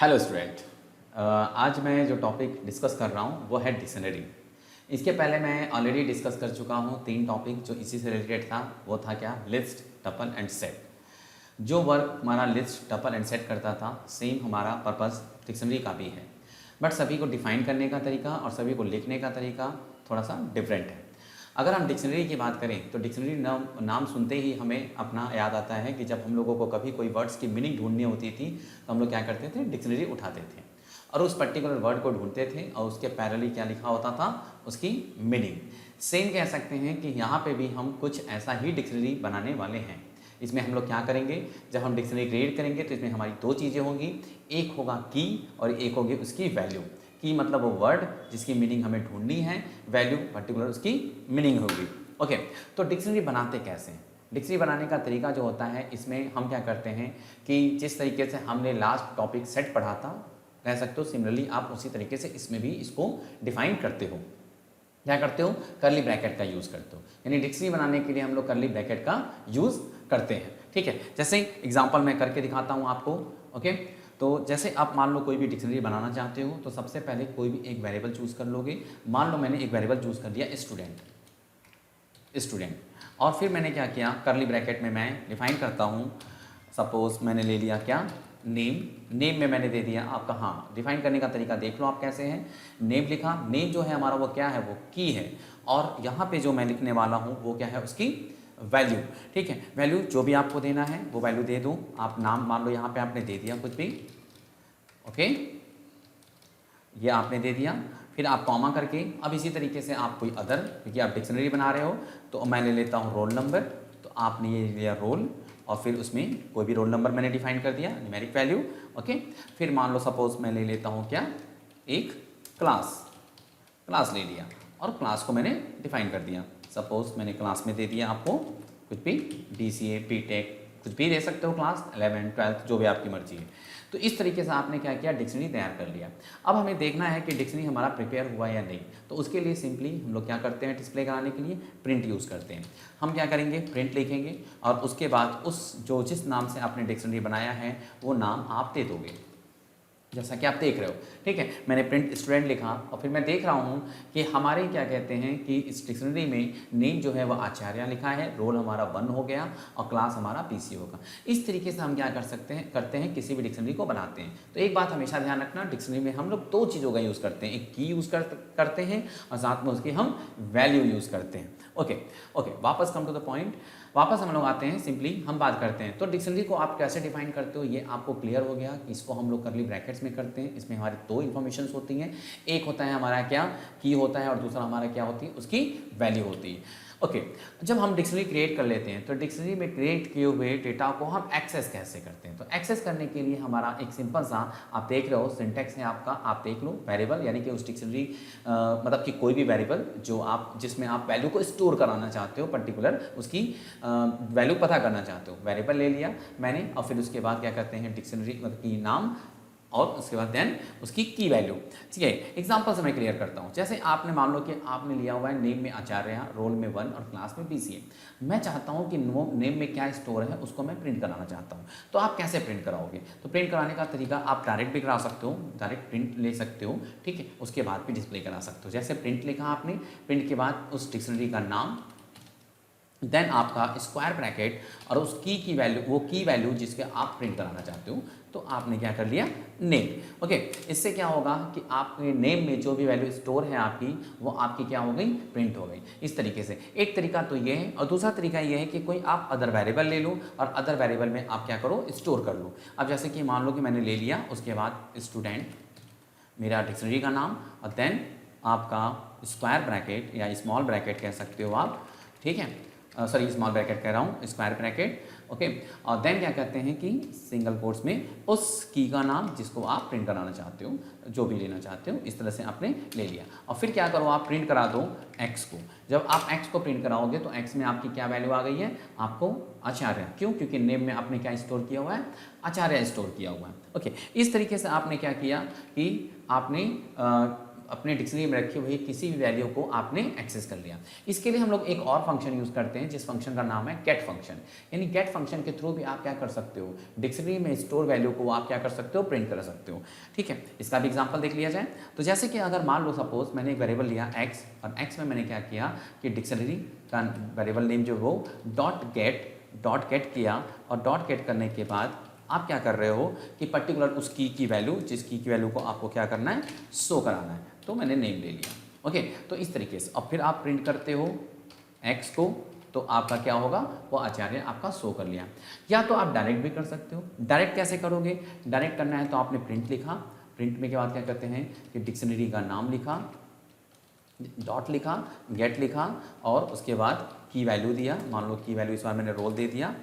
Hello student. आज मैं जो टॉपिक डिस्कस कर रहा हूँ वो है डिक्शनरी। इसके पहले मैं ऑलरेडी डिस्कस कर चुका हूँ 3 टॉपिक जो इसी से रिलेटेड था। वो था क्या? List, tuple and set. जो वर्क हमारा लिस्ट, टपल एंड सेट करता था, सेम हमारा पर्पस डिक्शनरी का भी है, बट सभी को डिफाइन करने का तरीका और सभी को लिखने का तरीका थोड़ा सा डिफरेंट है। अगर हम डिक्शनरी की बात करें तो डिक्शनरी नाम सुनते ही हमें अपना याद आता है कि जब हम लोगों को कभी कोई वर्ड्स की मीनिंग ढूंढनी होती थी तो हम लोग क्या करते थे? डिक्शनरी उठाते थे और उस पर्टिकुलर वर्ड को ढूंढते थे और उसके पैरेलली क्या लिखा होता था? उसकी मीनिंग। सेम कह सकते हैं कि यहाँ पे भी हम कुछ ऐसा ही डिक्शनरी बनाने वाले हैं। इसमें हम लोग क्या करेंगे? जब हम डिक्शनरी क्रिएट करेंगे तो इसमें हमारी 2 चीज़ें होंगी। एक होगा की और एक होगी उसकी वैल्यू। की मतलब वो वर्ड जिसकी मीनिंग हमें ढूंढनी है, वैल्यू पर्टिकुलर उसकी मीनिंग होगी। ओके, तो डिक्शनरी बनाते कैसे हैं? डिक्शनरी बनाने का तरीका जो होता है, इसमें हम क्या करते हैं कि जिस तरीके से हमने लास्ट टॉपिक सेट पढ़ा था, कह सकते हो सिमिलरली आप उसी तरीके से इसमें भी इसको डिफाइन करते हो। क्या करते हो? करली ब्रैकेट का यूज़ करते हो। यानी डिक्शनरी बनाने के लिए हम लोग करली ब्रैकेट का यूज़ करते हैं। ठीक है, जैसे एग्जाम्पल मैं करके दिखाता हूँ आपको। ओके, तो जैसे आप मान लो कोई भी डिक्शनरी बनाना चाहते हो तो सबसे पहले कोई भी एक वेरिएबल चूज़ कर लोगे। मान लो मैंने एक वेरिएबल चूज़ कर लिया स्टूडेंट, और फिर मैंने क्या किया? करली ब्रैकेट में मैं डिफाइन करता हूँ। सपोज मैंने ले लिया क्या? नेम में मैंने दे दिया आपका। हाँ, डिफाइन करने का तरीका देख लो आप कैसे है। नेम लिखा, नेम जो है हमारा वो क्या है? वो की है। और यहाँ पे जो मैं लिखने वाला हूँ वो क्या है? उसकी वैल्यू। ठीक है, वैल्यू जो भी आपको देना है वो वैल्यू दे दो। आप नाम मान लो यहाँ पे आपने दे दिया कुछ भी। ओके, ये आपने दे दिया, फिर आप कॉमा करके अब इसी तरीके से आप कोई अदर, क्योंकि आप डिक्शनरी बना रहे हो तो मैं ले लेता हूँ रोल नंबर। तो आपने ये लिया रोल और फिर उसमें कोई भी रोल नंबर मैंने डिफाइन कर दिया, न्यूमेरिक वैल्यू। ओके, फिर मान लो सपोज मैं ले लेता हूँ क्या? एक क्लास ले लिया और क्लास को मैंने डिफाइन कर दिया। सपोज मैंने क्लास में दे दिया आपको कुछ भी, BCA, BTech, कुछ भी दे सकते हो, क्लास 11, 12 जो भी आपकी मर्जी है। तो इस तरीके से आपने क्या किया? डिक्शनरी तैयार कर लिया। अब हमें देखना है कि डिक्शनरी हमारा प्रिपेयर हुआ या नहीं। तो उसके लिए सिंपली हम लोग क्या करते हैं? डिस्प्ले कराने के लिए प्रिंट यूज़ करते हैं। हम क्या करेंगे? प्रिंट लिखेंगे और उसके बाद जिस नाम से आपने डिक्शनरी बनाया है वो नाम आप दे दोगे, जैसा कि आप देख रहे हो। ठीक है, मैंने प्रिंट स्टूडेंट लिखा और फिर मैं देख रहा हूँ कि हमारे क्या कहते हैं कि इस डिक्शनरी में नेम जो है वो आचार्य लिखा है, रोल हमारा 1 हो गया और क्लास हमारा PC होगा। इस तरीके से हम क्या करते हैं किसी भी डिक्शनरी को बनाते हैं। तो एक बात हमेशा ध्यान रखना, डिक्शनरी में हम लोग 2 चीज़ों का यूज़ करते हैं। एक की यूज़ करते हैं और साथ में उसकी हम वैल्यू यूज़ करते हैं। ओके, वापस कम टू द पॉइंट, वापस हम लोग आते हैं, सिंपली हम बात करते हैं। तो डिक्शनरी को आप कैसे डिफाइन करते हो ये आपको क्लियर हो गया कि इसको हम लोग करली ब्रैकेट्स में करते हैं। इसमें हमारी 2 इन्फॉर्मेशंस होती हैं, एक होता है हमारा क्या? की होता है और दूसरा हमारा क्या होती है? उसकी वैल्यू होती है। ओके, जब हम डिक्शनरी क्रिएट कर लेते हैं तो डिक्शनरी में क्रिएट किए हुए डेटा को हम एक्सेस कैसे करते हैं? तो एक्सेस करने के लिए हमारा एक सिंपल सा, आप देख रहे हो सिंटैक्स है आपका, आप देख लो वेरिएबल, यानी कि उस डिक्शनरी मतलब कि कोई भी वेरिएबल जिसमें आप वैल्यू को स्टोर कराना चाहते हो, पर्टिकुलर उसकी वैल्यू पता करना चाहते हो, वेरिएबल ले लिया मैंने और फिर उसके बाद क्या करते हैं? डिक्शनरी मतलब की नाम और उसके बाद देन उसकी की वैल्यू। ठीक है, एग्जांपल से मैं क्लियर करता हूँ। जैसे आपने मान लो कि आपने लिया हुआ है नेम में आचार्य, रोल में 1 और क्लास में BCA। मैं चाहता हूँ कि नेम में क्या स्टोर है उसको मैं प्रिंट कराना चाहता हूँ। तो आप कैसे प्रिंट कराओगे? तो प्रिंट कराने का तरीका आप डायरेक्ट भी करा सकते हो, डायरेक्ट प्रिंट ले सकते हो। ठीक है, उसके बाद भी डिस्प्ले करा सकते हो। जैसे प्रिंट लिखा आपने, प्रिंट के बाद उस डिक्शनरी का नाम, देन आपका स्क्वायर ब्रैकेट और उस की वैल्यू, वो की वैल्यू जिसके आप प्रिंट कराना चाहते हो, तो आपने क्या कर लिया? नेम। ओके, इससे क्या होगा कि आपके नेम में जो भी वैल्यू स्टोर है आपकी, वो आपकी क्या हो गई? प्रिंट हो गई। इस तरीके से एक तरीका तो ये है, और दूसरा तरीका ये है कि कोई आप अदर वेरिएबल ले लो और अदर वेरिएबल में आप क्या करो? स्टोर कर लो। अब जैसे कि मान लो कि मैंने ले लिया, उसके बाद स्टूडेंट मेरा डिक्शनरी का नाम और देन आपका स्क्वायर ब्रैकेट या स्मॉल ब्रैकेट कह सकते हो आप। ठीक है, सॉरी स्मॉल ब्रैकेट कह रहा हूँ, स्क्वायर ब्रैकेट। ओके, और देन क्या कहते हैं कि सिंगल कोट्स में उस की का नाम जिसको आप प्रिंट कराना चाहते हो, जो भी लेना चाहते हो, इस तरह से आपने ले लिया। और फिर क्या करो? आप प्रिंट करा दो x को। जब आप x को प्रिंट कराओगे तो x में आपकी क्या वैल्यू आ गई है? आपको आचार्य। क्यों? क्योंकि नेम में आपने क्या स्टोर किया हुआ है? आचार्य स्टोर किया हुआ है। ओके, इस तरीके से आपने क्या किया कि आपने अपने डिक्शनरी में रखी हुई किसी भी वैल्यू को आपने एक्सेस कर लिया। इसके लिए हम लोग एक और फंक्शन यूज़ करते हैं जिस फंक्शन का नाम है गेट फंक्शन। यानी गेट फंक्शन के थ्रू भी आप क्या कर सकते हो, डिक्शनरी में स्टोर वैल्यू को आप क्या कर सकते हो, प्रिंट कर सकते हो। ठीक है, इसका भी एग्जाम्पल देख लिया जाए। तो जैसे कि अगर मान लो सपोज मैंने एक वेरिएबल लिया x और x में मैंने क्या किया कि डिक्शनरी का वेरिएबल नेम जो वो डॉट गेट किया और डॉट गेट करने के बाद आप क्या कर रहे हो कि पर्टिकुलर उस की वैल्यू, जिस की वैल्यू को आपको क्या करना है, शो कराना है। तो मैंने नेम ले लिया। ओके, तो इस तरीके से और फिर आप प्रिंट करते हो x को, तो आपका क्या होगा, वो आचार्य आपका शो कर लिया। या तो आप डायरेक्ट भी कर सकते हो। डायरेक्ट कैसे करोगे, डायरेक्ट करना है तो आपने प्रिंट लिखा, प्रिंट में के बाद क्या करते हैं कि डिक्शनरी का नाम लिखा, डॉट लिखा, गेट लिखा और उसके बाद की वैल्यू दिया। मान लो की वैल्यू इस बार मैंने रोल दे दिया।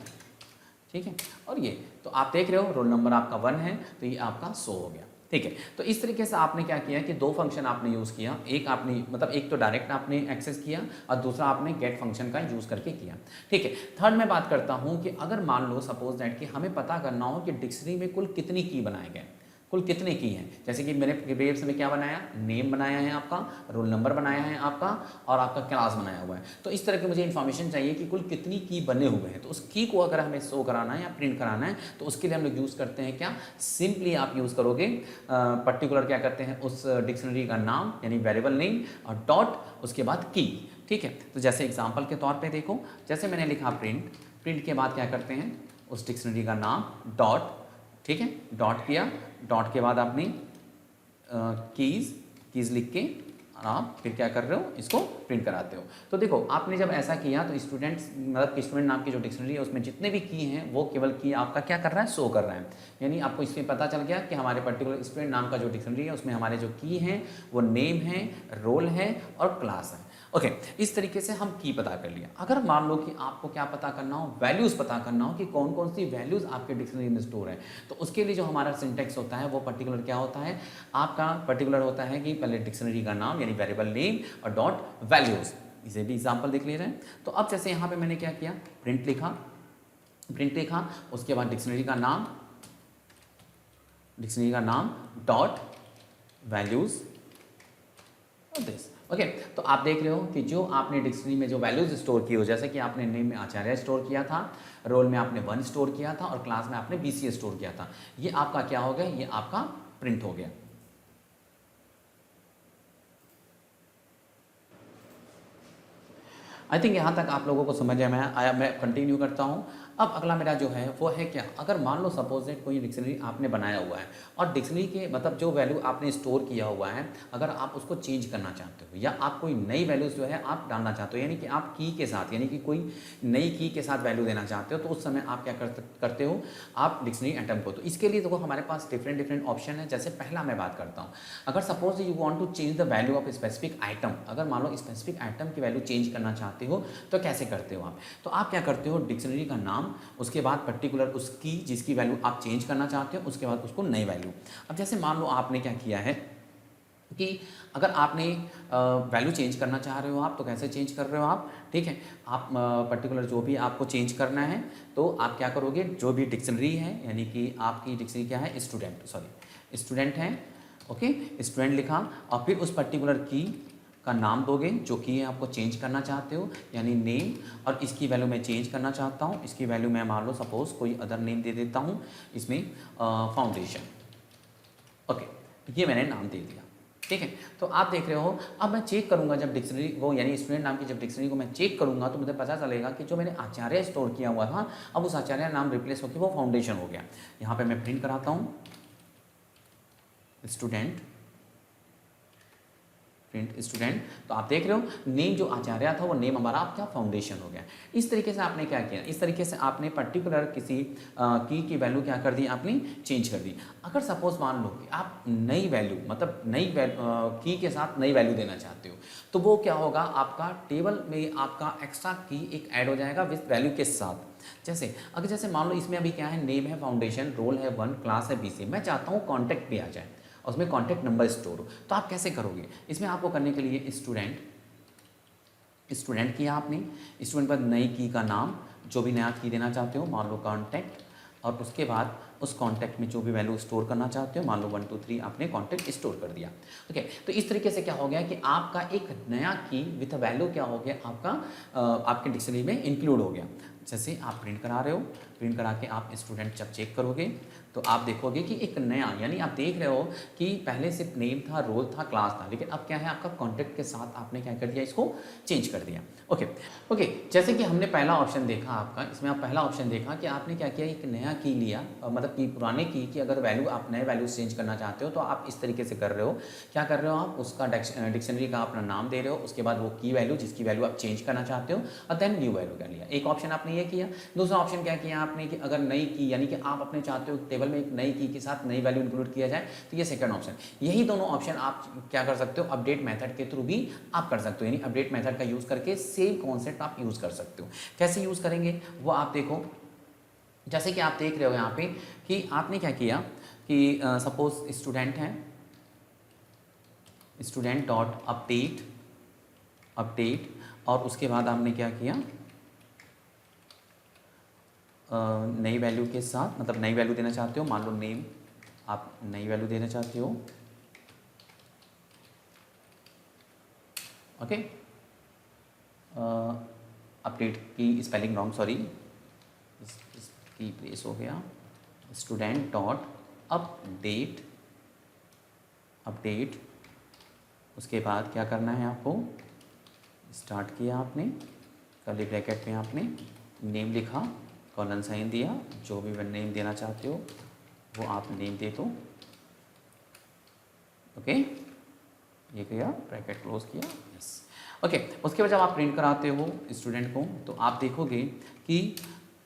ठीक है, और ये तो आप देख रहे हो रोल नंबर आपका 1 है, तो ये आपका शो हो गया। ठीक है, तो इस तरीके से आपने क्या किया कि दो फंक्शन आपने यूज़ किया। एक आपने मतलब एक तो डायरेक्ट आपने एक्सेस किया और दूसरा आपने गेट फंक्शन का यूज़ करके किया। ठीक है, थर्ड मैं बात करता हूँ कि अगर मान लो सपोज दैट कि हमें पता करना हो कि डिक्शनरी में कुल कितनी की बनाए गए, कुल कितने की हैं। जैसे कि मैंने प्रीवियस में क्या बनाया, नेम बनाया है आपका, रोल नंबर बनाया है आपका और आपका क्लास बनाया हुआ है। तो इस तरह की मुझे इन्फॉर्मेशन चाहिए कि कुल कितनी की बने हुए हैं। तो उस की को अगर हमें शो कराना है या प्रिंट कराना है तो उसके लिए हम लोग यूज़ करते हैं क्या, सिंपली आप यूज़ करोगे पर्टिकुलर क्या करते हैं उस डिक्शनरी का नाम यानी वेरिएबल नेम और डॉट उसके बाद की। ठीक है, तो जैसे एग्जाम्पल के तौर पर देखो, जैसे मैंने लिखा प्रिंट, प्रिंट के बाद क्या करते हैं उस डिक्शनरी का नाम डॉट, ठीक है, डॉट किया, डॉट के बाद आपने कीज़ लिख के और आप फिर क्या कर रहे हो, इसको प्रिंट कराते हो। तो देखो आपने जब ऐसा किया तो स्टूडेंट्स मतलब स्टूडेंट नाम की जो डिक्शनरी है उसमें जितने भी की हैं वो केवल की आपका क्या कर रहा है, शो कर रहा है। यानी आपको इसमें पता चल गया कि हमारे पर्टिकुलर स्टूडेंट नाम का जो डिक्शनरी है उसमें हमारे जो की हैं वो नेम है, रोल है और क्लास है। ओके, इस तरीके से हम की पता कर लिया। अगर मान लो कि आपको क्या पता करना हो, वैल्यूज़ पता करना हो कि कौन कौन सी वैल्यूज़ आपके डिक्शनरी में स्टोर है, तो उसके लिए जो हमारा सिंटेक्स होता है वो पर्टिकुलर क्या होता है, आपका पर्टिकुलर होता है कि पहले डिक्शनरी का नाम यानी वेरिएबल नेम और डॉट वैल्यूज़। इसे भी एग्जाम्पल देख ले रहे हैं। तो अब जैसे यहाँ पे मैंने क्या किया, प्रिंट लिखा, उसके बाद डिक्शनरी का नाम डॉट वैल्यूज़ दिस। ओके, तो आप देख रहे हो कि जो आपने डिक्शनरी में जो वैल्यूज स्टोर की हो, जैसे कि आपने नेम में आचार्य स्टोर किया था, रोल में आपने 1 स्टोर किया था और क्लास में आपने BCA स्टोर किया था, ये आपका क्या हो गया, ये आपका प्रिंट हो गया। आई थिंक यहाँ तक आप लोगों को समझ में आया। मैं कंटिन्यू करता हूँ। अब अगला मेरा जो है वो है क्या, अगर मान लो सपोज दैट कोई डिक्शनरी आपने बनाया हुआ है और डिक्शनरी के मतलब जो वैल्यू आपने स्टोर किया हुआ है अगर आप उसको चेंज करना चाहते हो या आप कोई नई वैल्यूज़ जो है आप डालना चाहते हो, यानी कि आप की के साथ यानी कि कोई नई की के साथ वैल्यू देना चाहते हो, तो उस समय आप क्या करते हो, आप डिक्शनरी अटैम्प्ट को। तो इसके लिए देखो हमारे पास डिफरेंट ऑप्शन है। जैसे पहला मैं बात करता हूँ, अगर suppose you want to change the value of specific item, अगर मान लो स्पेसिफिक आइटम की वैल्यू चेंज करना चाहते हो तो कैसे करते हो आप, तो आप क्या करते हो, डिक्शनरी का नाम, उसके बाद पर्टिकुलर उसकी जिसकी वैल्यू आप चेंज करना चाहते हो, उसके बाद उसको नई वैल्यू। अब जैसे मान लो आपने क्या किया है कि अगर आपने वैल्यू चेंज करना चाह रहे हो आप, तो कैसे चेंज कर रहे हो आप, ठीक है, आप पर्टिकुलर जो भी आपको चेंज करना है तो आप क्या करोगे, जो भी डिक्शनरी है यानी कि आपकी डिक्शनरी क्या है, स्टूडेंट है, ओके, स्टूडेंट लिखा और फिर उस पर्टिकुलर की का नाम दोगे जो की है आपको चेंज करना चाहते हो यानी नेम, और इसकी वैल्यू मैं चेंज करना चाहता हूँ, इसकी वैल्यू मैं मान लो सपोज कोई अदर नेम दे देता हूँ, इसमें फाउंडेशन। ओके, ये मैंने नाम दे दिया। ठीक है, तो आप देख रहे हो, अब मैं चेक करूंगा जब डिक्शनरी वो यानी स्टूडेंट नाम की जब डिक्शनरी को मैं चेक करूंगा तो मुझे पता चलेगा कि जो मैंने आचार्य स्टोर किया हुआ था अब उस आचार्य नाम रिप्लेस होकर वो फाउंडेशन हो गया। यहाँ पे मैं प्रिंट कराता हूँ स्टूडेंट, तो आप देख रहे हो नेम जो आचार्य था वो नेम हमारा आपका फाउंडेशन हो गया। इस तरीके से आपने क्या किया, इस तरीके से आपने पर्टिकुलर किसी की वैल्यू क्या कर दी, आपने चेंज कर दी। अगर सपोज मान लो कि आप नई वैल्यू मतलब नई की के साथ नई वैल्यू देना चाहते हो तो वो क्या होगा, आपका टेबल में आपका एक्स्ट्रा की एक ऐड हो जाएगा विथ वैल्यू के साथ। जैसे मान लो इसमें अभी क्या है, नेम है, फाउंडेशन, रोल है 1, क्लास है BCA, मैं चाहता हूँ कॉन्टैक्ट भी आ जाए और उसमें कॉन्टैक्ट नंबर स्टोर हो, तो आप कैसे करोगे, इसमें आपको करने के लिए स्टूडेंट किया आपने, स्टूडेंट पर नई की का नाम जो भी नया की देना चाहते हो, मान लो कॉन्टैक्ट, और उसके बाद उस कॉन्टैक्ट में जो भी वैल्यू स्टोर करना चाहते हो, मान लो 1 2 3 आपने कॉन्टैक्ट स्टोर कर दिया। ओके, तो इस तरीके से क्या हो गया कि आपका एक नया की विथ वैल्यू क्या हो गया, आपका आपके डिक्शनरी में इंक्लूड हो गया। जैसे आप प्रिंट करा रहे हो, प्रिंट करा के आप स्टूडेंट जब चेक करोगे तो आप देखोगे कि एक नया, यानी आप देख रहे हो कि पहले सिर्फ नेम था, रोल था, क्लास था, लेकिन अब क्या है आपका कॉन्टैक्ट के साथ आपने क्या कर दिया, इसको चेंज कर दिया। ओके, जैसे कि हमने पहला ऑप्शन देखा आपका, इसमें आप पहला ऑप्शन देखा कि आपने क्या किया, एक नया की लिया, मतलब कि पुराने की अगर वैल्यू आप नए वैल्यू चेंज करना चाहते हो तो आप इस तरीके से कर रहे हो। क्या कर रहे हो आप, उसका डिक्शनरी का अपना नाम दे रहे हो, उसके बाद वो की वैल्यू जिसकी वैल्यू आप चेंज करना चाहते हो और देन न्यू वैल्यू कर लिया। एक ऑप्शन आपने ये किया। दूसरा ऑप्शन क्या किया आपने कि अगर नई की, यानी कि आप अपने चाहते हो टेबल में एक नई की के साथ नई वैल्यू इंक्लूड किया जाए, तो ये सेकंड ऑप्शन। यही दोनों ऑप्शन आप क्या कर सकते हो, अपडेट मेथड के थ्रू भी आप कर सकते हो, यानी अपडेट मेथड का यूज करके सेम कॉन्सेप्ट आप यूज कर सकते हो। कैसे यूज करेंगे वो आप देखो। जैसे कि आप देख रहे हो यहाँ पे कि आपने क्या किया कि सपोज स्टूडेंट है, स्टूडेंट डॉट अपडेट और उसके बाद आपने क्या किया, नई वैल्यू के साथ, मतलब नई वैल्यू देना चाहते हो, मान लो नेम आप नई वैल्यू देना चाहते हो। ओके, अपडेट की स्पेलिंग रॉन्ग, सॉरी, इसकी प्लेस हो गया स्टूडेंट डॉट अपडेट। उसके बाद क्या करना है आपको, स्टार्ट किया आपने, कर्ली ब्रैकेट में आपने नेम लिखा, कॉलन साइन दिया, जो भी नेम देना चाहते हो वो आप नेम दे दो। ओके, ये किया, ब्रैकेट क्लोज किया, यस। ओके, उसके बाद जब आप प्रिंट कराते हो स्टूडेंट को तो आप देखोगे कि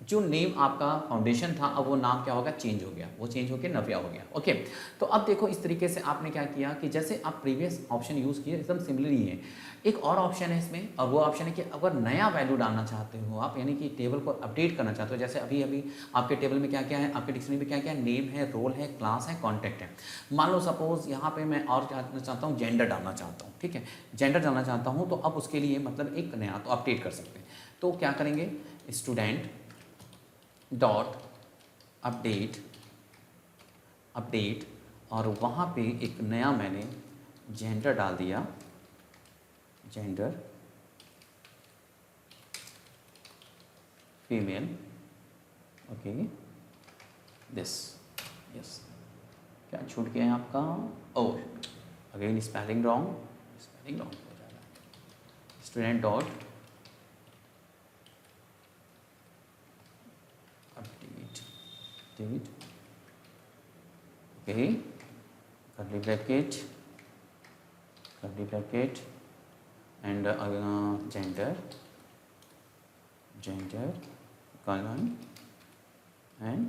जो नेम आपका फाउंडेशन था अब वो नाम क्या होगा, चेंज हो गया, वो चेंज होकर नव्या हो गया। ओके, तो अब देखो इस तरीके से आपने क्या किया कि जैसे आप प्रीवियस ऑप्शन यूज़ किए एकदम सिमिलर ही है। एक और ऑप्शन है इसमें, और वो ऑप्शन है कि अगर नया वैल्यू डालना चाहते हो आप, यानी कि टेबल को अपडेट करना चाहते हो, जैसे अभी आपके टेबल में क्या क्या है, आपके डिक्शनरी में क्या क्या है, नेम है, रोल है, क्लास है, कॉन्टैक्ट है। मान लो सपोज यहाँ पे मैं और क्या चाहता हूँ, जेंडर डालना चाहता हूँ। ठीक है, जेंडर डालना चाहता हूँ तो अब उसके लिए मतलब एक नया तो अपडेट कर सकते हैं। तो क्या करेंगे, स्टूडेंट डॉट अपडेट और वहाँ पे एक नया मैंने जेंडर डाल दिया, gender female. Okay, this, yes. क्या छूट गया है आपका, ओह अगेन स्पेलिंग रॉन्ग हो जाएगा, student dot update, okay, curly bracket and gender colon and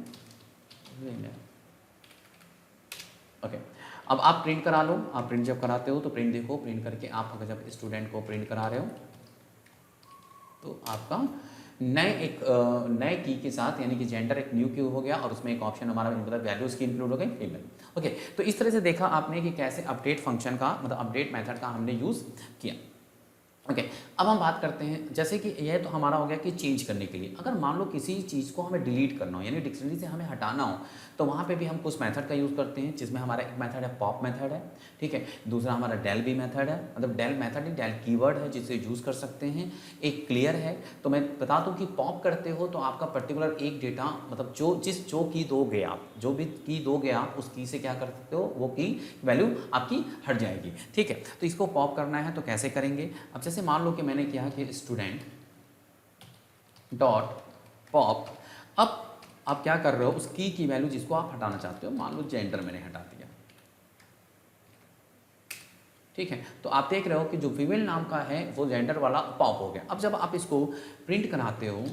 gender। Okay, अब आप प्रिंट करा लो। आप प्रिंट जब कराते हो तो प्रिंट देखो, प्रिंट करके आप अगर जब स्टूडेंट को प्रिंट करा रहे हो तो आपका नए की के साथ, यानी कि जेंडर एक न्यू की हो गया और उसमें एक ऑप्शन हमारा मतलब वैल्यूज की इंक्लूड हो गई, फीमेल। ओके, तो इस तरह से देखा आपने कि कैसे अपडेट फंक्शन का, मतलब अपडेट मेथड का हमने यूज़ किया। ओके, अब हम बात करते हैं, जैसे कि यह तो हमारा हो गया कि चेंज करने के लिए। अगर मान लो किसी चीज़ को हमें डिलीट करना हो, यानी डिक्शनरी से हमें हटाना हो, तो वहाँ पे भी हम कुछ मेथड का यूज़ करते हैं, जिसमें हमारा एक मेथड है पॉप मेथड है। ठीक है, दूसरा हमारा डेल भी मेथड है, मतलब डेल मेथड ही डेल कीवर्ड है जिसे यूज़ कर सकते हैं। एक क्लियर है। तो मैं बता दूँ कि पॉप करते हो तो आपका पर्टिकुलर एक डेटा, मतलब जो की दोगे आप, जो भी की दोगे आप, उस की से क्या कर सकते हो, वो की वैल्यू आपकी हट जाएगी। ठीक है, तो इसको पॉप करना है तो कैसे करेंगे। अब जैसे मान लो कि मैंने किया कि स्टूडेंट डॉट पॉप, अब आप क्या कर रहे हो, उस की वैल्यू जिसको आप हटाना चाहते हो, मान लो जेंडर मैंने हटा दिया। ठीक है, तो आप देख रहे हो कि जो फीमेल नाम का है वो जेंडर वाला पॉप हो गया। अब जब आप इसको प्रिंट कराते हो,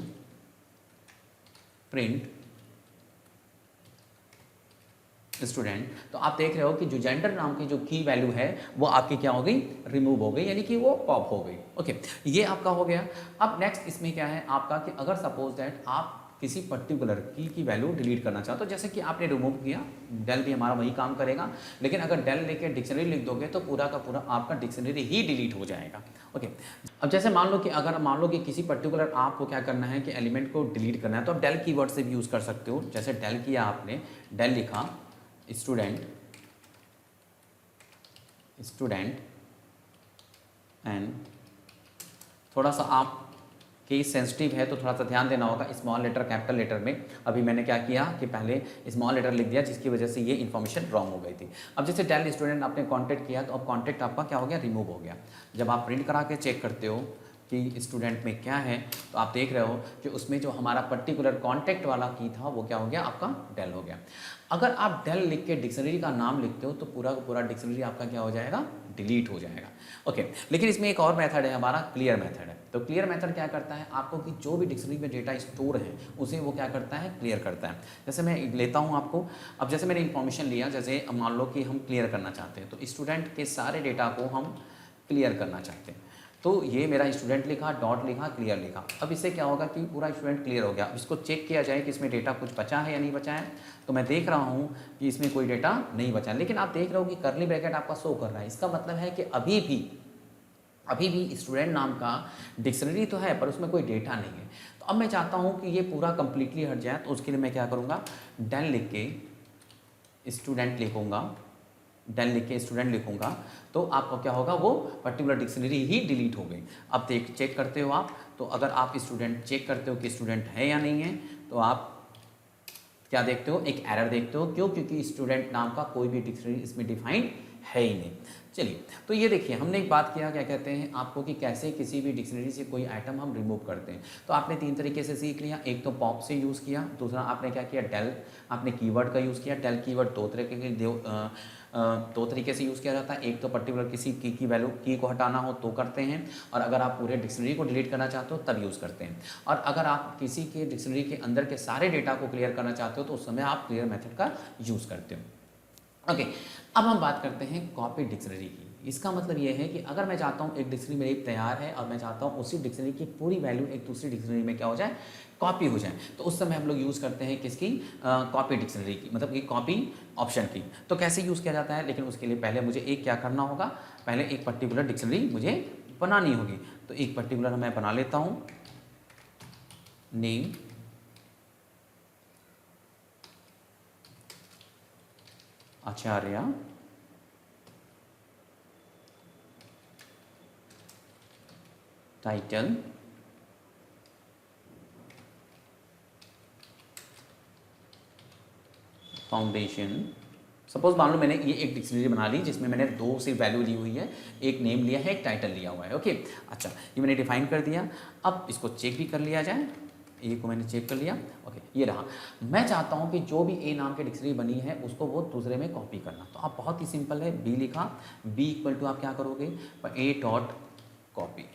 प्रिंट स्टूडेंट, तो आप देख रहे हो कि जो जेंडर नाम की जो की वैल्यू है वो आपकी क्या हो गई, रिमूव हो गई, यानी कि वो पॉप हो गई। ओके, ये आपका हो गया। अब नेक्स्ट इसमें क्या है आपका कि अगर सपोज दैट आप किसी पर्टिकुलर की वैल्यू डिलीट करना चाहते हो, जैसे कि आपने रिमूव किया, डेल भी हमारा वही काम करेगा, लेकिन अगर डेल लेके डिक्शनरी लिख दोगे तो पूरा का पूरा आपका डिक्शनरी ही डिलीट हो जाएगा। ओके, अब जैसे मान लो कि किसी पर्टिकुलर आपको क्या करना है कि एलिमेंट को डिलीट करना है, तो आप डेल कीवर्ड से भी यूज़ कर सकते हो। जैसे डेल किया आपने, डेल लिखा स्टूडेंट एंड थोड़ा सा आप केस सेंसिटिव है तो थोड़ा सा ध्यान देना होगा स्मॉल लेटर कैपिटल लेटर में। अभी मैंने क्या किया कि पहले स्मॉल लेटर लिख दिया, जिसकी वजह से ये इन्फॉर्मेशन रॉन्ग हो गई थी। अब जैसे डेल स्टूडेंट आपने कॉन्टैक्ट किया तो अब कॉन्टैक्ट आपका क्या हो गया, रिमूव हो गया। जब आप प्रिंट करा के चेक करते हो कि स्टूडेंट में क्या है, तो आप देख रहे हो कि उसमें जो हमारा पर्टिकुलर कॉन्टैक्ट वाला की था वो क्या हो गया, आपका डेल हो गया। अगर आप डेल लिख के डिक्शनरी का नाम लिखते हो तो पूरा का पूरा डिक्शनरी आपका क्या हो जाएगा, डिलीट हो जाएगा। ओके, लेकिन इसमें एक और मेथड है हमारा, क्लियर मेथड है। तो क्लियर मेथड क्या करता है, आपको कि जो भी डिक्शनरी में डेटा स्टोर है उसे वो क्या करता है, क्लियर करता है। जैसे मैं लेता हूँ आपको, अब जैसे मैंने इन्फॉर्मेशन लिया, जैसे मान लो कि हम क्लियर करना चाहते हैं, तो स्टूडेंट के सारे डेटा को हम क्लियर करना चाहते हैं। तो ये मेरा स्टूडेंट लिखा, डॉट लिखा, क्लियर लिखा। अब इससे क्या होगा कि पूरा स्टूडेंट क्लियर हो गया। अब इसको चेक किया जाए कि इसमें डेटा कुछ बचा है या नहीं बचा है, तो मैं देख रहा हूँ कि इसमें कोई डेटा नहीं बचा है, लेकिन आप देख रहे हो कि करली ब्रैकेट आपका शो कर रहा है। इसका मतलब है कि अभी भी स्टूडेंट नाम का डिक्शनरी तो है पर उसमें कोई डेटा नहीं है। तो अब मैं चाहता हूँ कि ये पूरा कंप्लीटली हट जाए, तो उसके लिए मैं क्या करूँगा, डेल लिख के स्टूडेंट लिखूंगा, तो आपको क्या होगा, वो पर्टिकुलर डिक्शनरी ही डिलीट हो गई। अब चेक करते हो आप, तो अगर आप स्टूडेंट चेक करते हो कि स्टूडेंट है या नहीं है, तो आप क्या देखते हो, एक एरर देखते हो। क्यों? क्योंकि स्टूडेंट नाम का कोई भी डिक्शनरी इसमें डिफाइंड है ही नहीं। चलिए, तो ये देखिए हमने एक बात किया, क्या कहते हैं आपको, कि कैसे किसी भी डिक्शनरी से कोई आइटम हम रिमूव करते हैं। तो आपने 3 तरीके से सीख लिया। एक तो पॉप से यूज़ किया, दूसरा आपने क्या किया, डेल आपने कीवर्ड का यूज़ किया। डेल कीवर्ड दो तरीके से यूज़ किया जाता है। एक तो पर्टिकुलर किसी की वैल्यू की को हटाना हो तो करते हैं, और अगर आप पूरे डिक्शनरी को डिलीट करना चाहते हो तब यूज़ करते हैं। और अगर आप किसी के डिक्शनरी के अंदर के सारे डेटा को क्लियर करना चाहते हो तो उस समय आप क्लियर मेथड का यूज़ करते हो। ओके, अब हम बात करते हैं कॉपी डिक्शनरी की। इसका मतलब ये है कि अगर मैं चाहता हूँ एक डिक्शनरी मेरी तैयार है और मैं चाहता हूँ उसी डिक्शनरी की पूरी वैल्यू एक दूसरी डिक्शनरी में क्या हो जाए, कॉपी हो जाए, तो उस समय हम लोग यूज़ करते हैं किसकी, कॉपी डिक्शनरी की, मतलब कि कॉपी ऑप्शन की। तो कैसे यूज़ किया जाता है, लेकिन उसके लिए पहले मुझे एक क्या करना होगा, पहले एक पर्टिकुलर डिक्शनरी मुझे बनानी होगी। तो एक पर्टिकुलर मैं बना लेता हूँ, नेम आचार्य टाइटल फाउंडेशन। सपोज मान लो मैंने ये एक डिक्शनरी बना ली जिसमें मैंने 2 सिर्फ वैल्यू ली हुई है, एक नेम लिया है, एक टाइटल लिया हुआ है। ओके, अच्छा, ये मैंने डिफाइन कर दिया। अब इसको चेक भी कर लिया जाए, ए को मैंने चेक कर लिया। ओके, ये रहा। मैं चाहता हूँ कि जो भी ए नाम की डिक्शनरी बनी है उसको वो दूसरे में कॉपी करना। तो आप बहुत ही सिंपल है, बी लिखा, बी इक्वल टू आप क्या करोगे, ए डॉट कॉपी।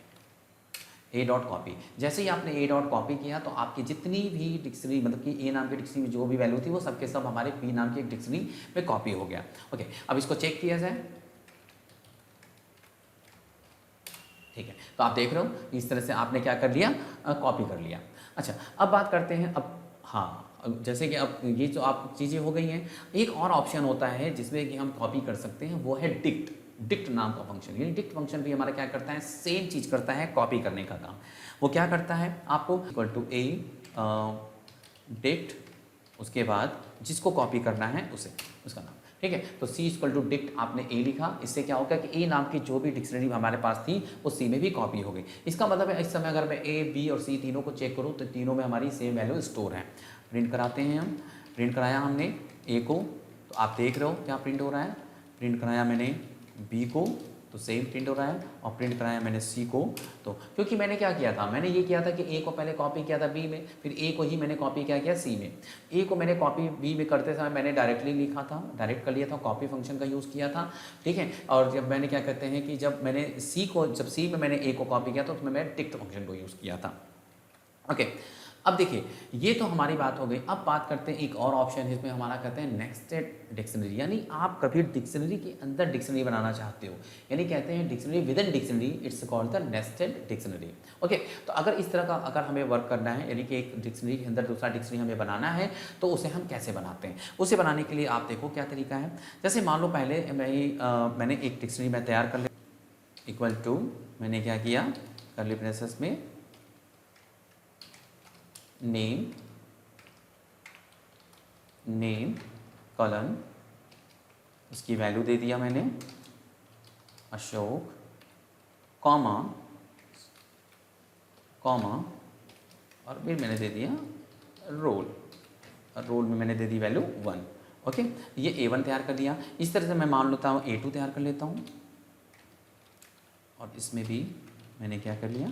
जैसे ही आपने ए डॉट कॉपी किया तो आपकी जितनी भी डिक्शनरी, मतलब कि ए नाम की डिक्शनरी में जो भी वैल्यू थी वो सबके सब हमारे बी नाम की एक डिक्शनरी में कॉपी हो गया। ओके, अब इसको चेक किया जाए, ठीक है। तो आप देख रहे हो इस तरह से आपने क्या कर लिया, कॉपी कर लिया। अच्छा, अब बात करते हैं, अब हाँ, जैसे कि अब ये जो आप चीज़ें हो गई हैं, एक और ऑप्शन होता है जिसमें कि हम कॉपी कर सकते हैं, वो है डिक्ट नाम का फंक्शन। यानी डिक्ट फंक्शन भी हमारा क्या करता है, सेम चीज़ करता है, कॉपी करने का काम। वो क्या करता है, आपको इक्वल टू ए डिक्ट, उसके बाद जिसको कॉपी करना है उसे, उसका नाम, ठीक है। तो सी इक्वल टू डिक्ट आपने ए लिखा, इससे क्या होगा कि ए नाम की जो भी डिक्शनरी हमारे पास थी वो सी में भी कॉपी हो गई। इसका मतलब है इस समय अगर मैं ए, बी और सी तीनों को चेक करूँ तो तीनों में हमारी सेम वैल्यू स्टोर है। प्रिंट कराते हैं हम, प्रिंट कराया हमने ए को, तो आप देख रहे हो क्या प्रिंट हो रहा है, प्रिंट कराया मैंने बी को तो सेम प्रिंट हो रहा है, और प्रिंट कराया मैंने सी को। तो क्योंकि मैंने क्या किया था, मैंने ये किया था कि ए को पहले कॉपी किया था बी में, फिर ए को ही मैंने कॉपी किया सी में। ए को मैंने कॉपी बी में करते समय मैंने डायरेक्टली लिखा था, डायरेक्ट कर लिया था, कॉपी फंक्शन का यूज़ किया था, ठीक है। और जब मैंने क्या कहते हैं कि जब सी में मैंने ए को कॉपी किया तो उसमें मैं डिक्ट फंक्शन को यूज़ किया था। ओके, अब देखिए ये तो हमारी बात हो गई। अब बात करते हैं एक और ऑप्शन है इसमें हमारा, कहते हैं नेस्टेड डिक्शनरी, यानी आप कभी डिक्शनरी के अंदर डिक्शनरी बनाना चाहते हो, यानी कहते हैं dictionary with in dictionary, it's called the nested dictionary. Okay, तो अगर इस तरह का अगर हमें वर्क करना है, यानी कि एक डिक्शनरी के अंदर दूसरा डिक्शनरी हमें बनाना है, तो उसे हम कैसे बनाते हैं? उसे बनाने के लिए आप देखो क्या तरीका है। जैसे मान लो पहले मैंने एक डिक्शनरी में तैयार कर लिया, इक्वल टू मैंने क्या किया, कर्ली ब्रेसेस में नेम कॉलन, उसकी वैल्यू दे दिया मैंने अशोक, कॉमा और फिर मैंने दे दिया रोल, और रोल में मैंने दे दी वैल्यू 1। ओके, ये A1 तैयार कर दिया। इस तरह से मैं मान लेता हूँ A2 तैयार कर लेता हूँ, और इसमें भी मैंने क्या कर लिया,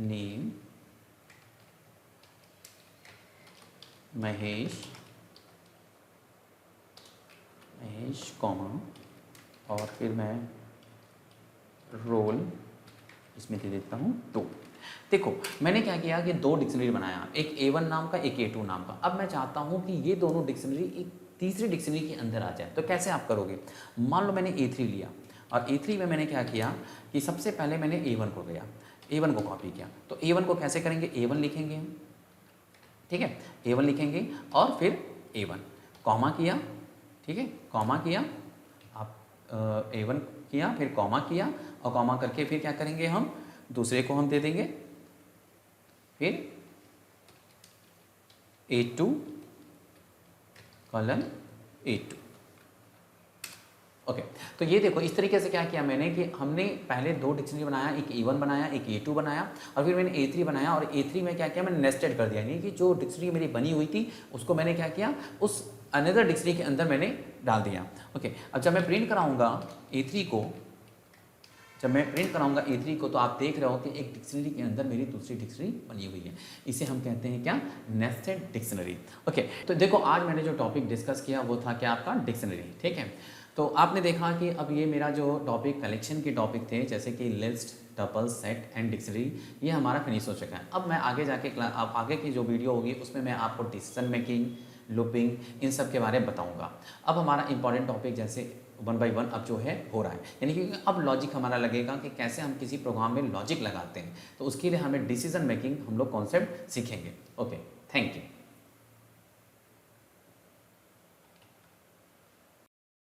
नेम महेश कॉमा, और फिर मैं रोल इसमें दे देता हूँ 2। देखो मैंने क्या किया कि दो डिक्शनरी बनाया, एक A1 नाम का, एक A2 नाम का। अब मैं चाहता हूँ कि ये दोनों डिक्शनरी एक तीसरी डिक्शनरी के अंदर आ जाए। तो कैसे आप करोगे? मान लो मैंने A3 लिया, और A3 में मैंने क्या किया कि सबसे पहले मैंने A1 को गया, A1 को कॉपी किया। तो A1 को कैसे करेंगे, A1 लिखेंगे, ठीक है, A1 लिखेंगे और फिर A1 कॉमा किया, ठीक है, कॉमा किया, आप A1 किया, फिर कॉमा किया, और कॉमा करके फिर क्या करेंगे, हम दूसरे को हम दे देंगे, फिर A2 कॉलन A2। ओके, तो ये देखो इस तरीके से क्या किया मैंने कि हमने पहले दो डिक्शनरी बनाया, एक A1 बनाया, एक A2 बनाया, और फिर मैंने A3 बनाया, और A3 में क्या किया, मैंने नेस्टेड कर दिया, यानी कि जो डिक्शनरी मेरी बनी हुई थी उसको मैंने क्या किया, उस अनदर डिक्शनरी के अंदर मैंने डाल दिया। ओके, अब जब मैं प्रिंट कराऊंगा A3 को, जब मैं प्रिंट कराऊंगा A3 को, तो आप देख रहे हो कि एक डिक्शनरी के अंदर मेरी दूसरी डिक्शनरी बनी हुई है। इसे हम कहते हैं क्या, नेस्टेड डिक्शनरी। ओके, तो देखो आज मैंने जो टॉपिक डिस्कस किया वो था क्या, आपका डिक्शनरी, ठीक है। तो आपने देखा कि अब ये मेरा जो टॉपिक कलेक्शन के टॉपिक थे, जैसे कि list, tuple, set and dictionary, ये हमारा फिनिश हो चुका है। अब मैं आगे जाके अब आगे की जो वीडियो होगी उसमें मैं आपको डिसीजन मेकिंग, लूपिंग, इन सब के बारे में बताऊंगा। अब हमारा इंपॉर्टेंट टॉपिक जैसे 1 by 1 अब जो है हो रहा है, यानी कि अब लॉजिक हमारा लगेगा कि कैसे हम किसी प्रोग्राम में लॉजिक लगाते हैं। तो उसके लिए हमें डिसीजन मेकिंग हम लोग कॉन्सेप्ट सीखेंगे। Okay, thank you.